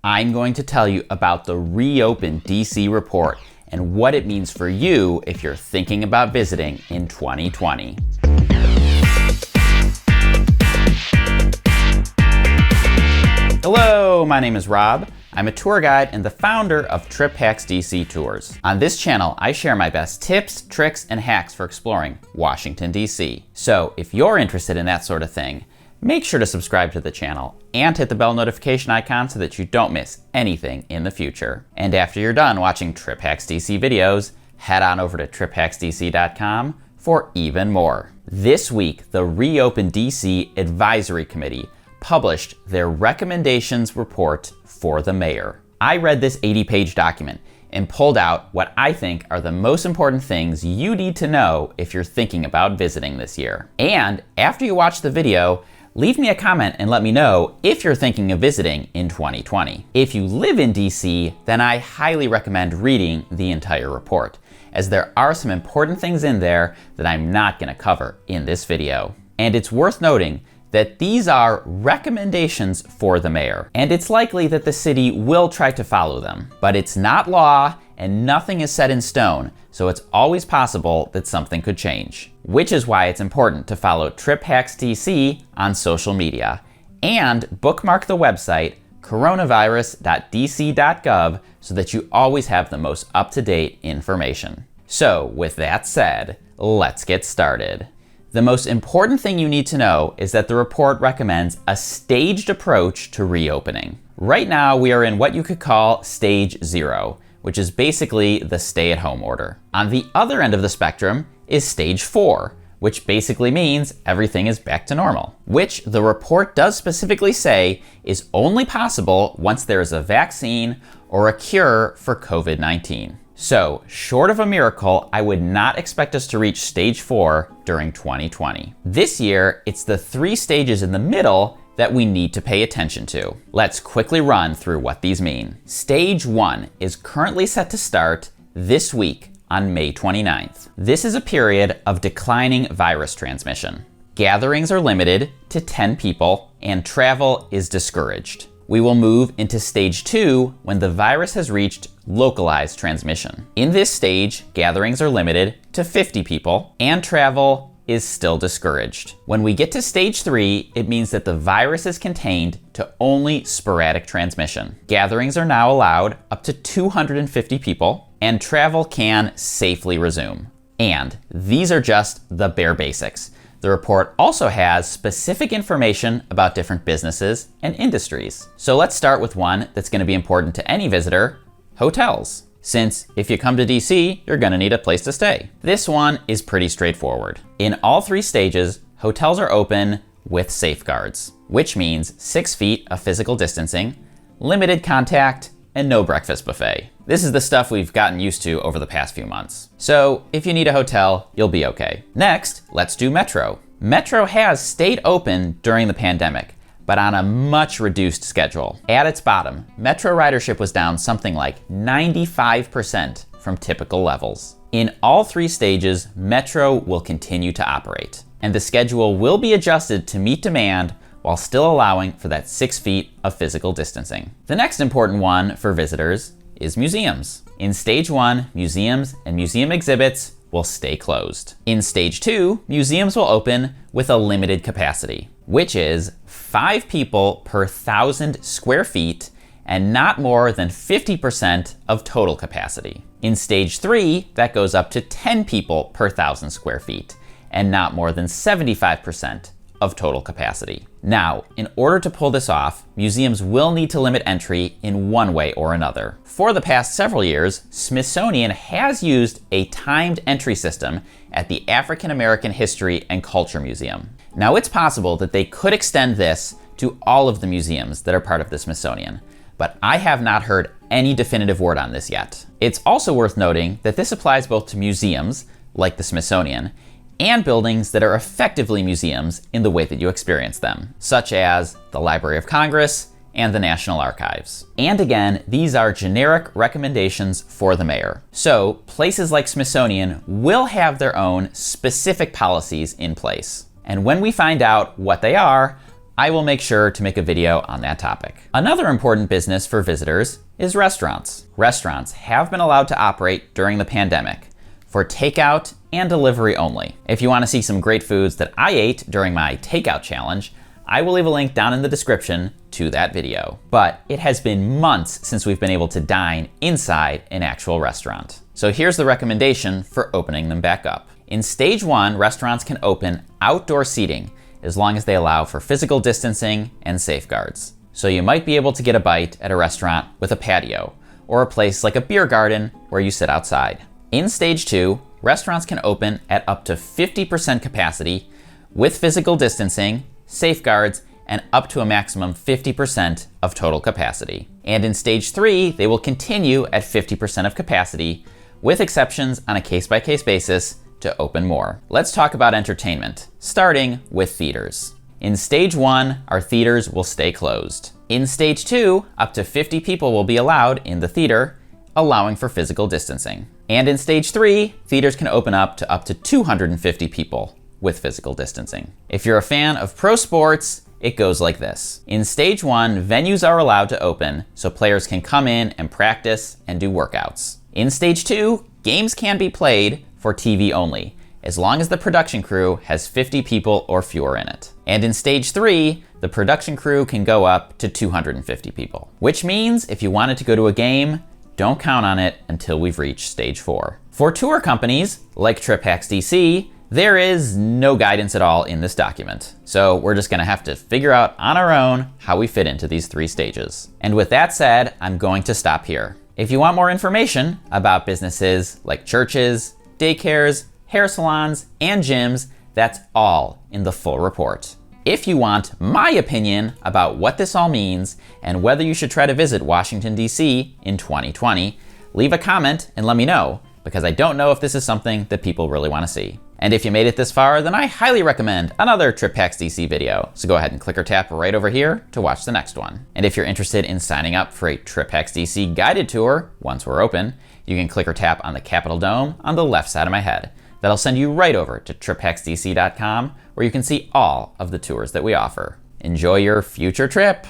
I'm going to tell you about the Reopen DC report and what it means for you if you're thinking about visiting in 2020. Hello, my name is Rob. I'm a tour guide and the founder of Trip Hacks DC Tours. On this channel, I share my best tips, tricks, and hacks for exploring Washington, DC. So if you're interested in that sort of thing, make sure to subscribe to the channel and hit the bell notification icon so that you don't miss anything in the future. And after you're done watching Trip Hacks DC videos, head on over to triphacksdc.com for even more. This week, the Reopen DC Advisory Committee published their recommendations report for the mayor. I read this 80-page document and pulled out what I think are the most important things you need to know if you're thinking about visiting this year. And after you watch the video, leave me a comment and let me know if you're thinking of visiting in 2020. If you live in DC, then I highly recommend reading the entire report, as there are some important things in there that I'm not going to cover in this video. And it's worth noting that these are recommendations for the mayor, and it's likely that the city will try to follow them. But it's not law, and nothing is set in stone, so it's always possible that something could change. Which is why it's important to follow Trip Hacks DC on social media, and bookmark the website coronavirus.dc.gov so that you always have the most up-to-date information. So with that said, let's get started. The most important thing you need to know is that the report recommends a staged approach to reopening. Right now, we are in what you could call stage 0, which is basically the stay-at-home order. On the other end of the spectrum is stage 4, which basically means everything is back to normal, which the report does specifically say is only possible once there is a vaccine or a cure for COVID-19. So, short of a miracle, I would not expect us to reach stage 4 during 2020. This year, it's the 3 stages in the middle that we need to pay attention to. Let's quickly run through what these mean. Stage 1 is currently set to start this week on May 29th. This is a period of declining virus transmission. Gatherings are limited to 10 people and travel is discouraged. We will move into stage 2 when the virus has reached localized transmission. In this stage, gatherings are limited to 50 people and travel is still discouraged. When we get to stage 3, it means that the virus is contained to only sporadic transmission. Gatherings are now allowed up to 250 people and travel can safely resume. And these are just the bare basics. The report also has specific information about different businesses and industries. So let's start with one that's going to be important to any visitor: hotels. Since if you come to DC, you're going to need a place to stay. This one is pretty straightforward. In all 3 stages, hotels are open with safeguards, which means 6 feet of physical distancing, limited contact, and no breakfast buffet. This is the stuff we've gotten used to over the past few months. So if you need a hotel, you'll be okay. Next, let's do Metro. Metro has stayed open during the pandemic, but on a much reduced schedule. At its bottom, Metro ridership was down something like 95% from typical levels. In all 3 stages, Metro will continue to operate, and the schedule will be adjusted to meet demand while still allowing for that 6 feet of physical distancing. The next important one for visitors is museums. In stage 1, museums and museum exhibits will stay closed. In stage 2, museums will open with a limited capacity, which is 5 people per 1,000 square feet and not more than 50% of total capacity. In stage 3, that goes up to 10 people per 1,000 square feet and not more than 75% of total capacity. Now, in order to pull this off, museums will need to limit entry in one way or another. For the past several years, Smithsonian has used a timed entry system at the African American History and Culture Museum. Now, it's possible that they could extend this to all of the museums that are part of the Smithsonian, but I have not heard any definitive word on this yet. It's also worth noting that this applies both to museums, like the Smithsonian, and buildings that are effectively museums in the way that you experience them, such as the Library of Congress and the National Archives. And again, these are generic recommendations for the mayor. So places like Smithsonian will have their own specific policies in place. And when we find out what they are, I will make sure to make a video on that topic. Another important business for visitors is restaurants. Restaurants have been allowed to operate during the pandemic for takeout and delivery only. If you want to see some great foods that I ate during my takeout challenge, I will leave a link down in the description to that video. But it has been months since we've been able to dine inside an actual restaurant. So here's the recommendation for opening them back up. In stage 1, restaurants can open outdoor seating as long as they allow for physical distancing and safeguards. So you might be able to get a bite at a restaurant with a patio, or a place like a beer garden where you sit outside. In stage 2, restaurants can open at up to 50% capacity with physical distancing, safeguards, and up to a maximum 50% of total capacity. And in stage 3, they will continue at 50% of capacity, with exceptions on a case-by-case basis to open more. Let's talk about entertainment, starting with theaters. In stage 1, our theaters will stay closed. In stage 2, up to 50 people will be allowed in the theater, allowing for physical distancing. And in stage 3, theaters can open up to 250 people with physical distancing. If you're a fan of pro sports, it goes like this. In stage 1, venues are allowed to open so players can come in and practice and do workouts. In stage 2, games can be played for TV only, as long as the production crew has 50 people or fewer in it. And in stage 3, the production crew can go up to 250 people. Which means if you wanted to go to a game, don't count on it until we've reached stage 4. For tour companies, like TripHacks DC, there is no guidance at all in this document. So we're just gonna have to figure out on our own how we fit into these 3 stages. And with that said, I'm going to stop here. If you want more information about businesses like churches, daycares, hair salons, and gyms, that's all in the full report. If you want my opinion about what this all means and whether you should try to visit Washington, D.C. in 2020, leave a comment and let me know, because I don't know if this is something that people really want to see. And if you made it this far, then I highly recommend another TripHacks DC video. So go ahead and click or tap right over here to watch the next one. And if you're interested in signing up for a TripHacks DC guided tour once we're open, you can click or tap on the Capitol Dome on the left side of my head. That'll send you right over to triphacksdc.com, where you can see all of the tours that we offer. Enjoy your future trip!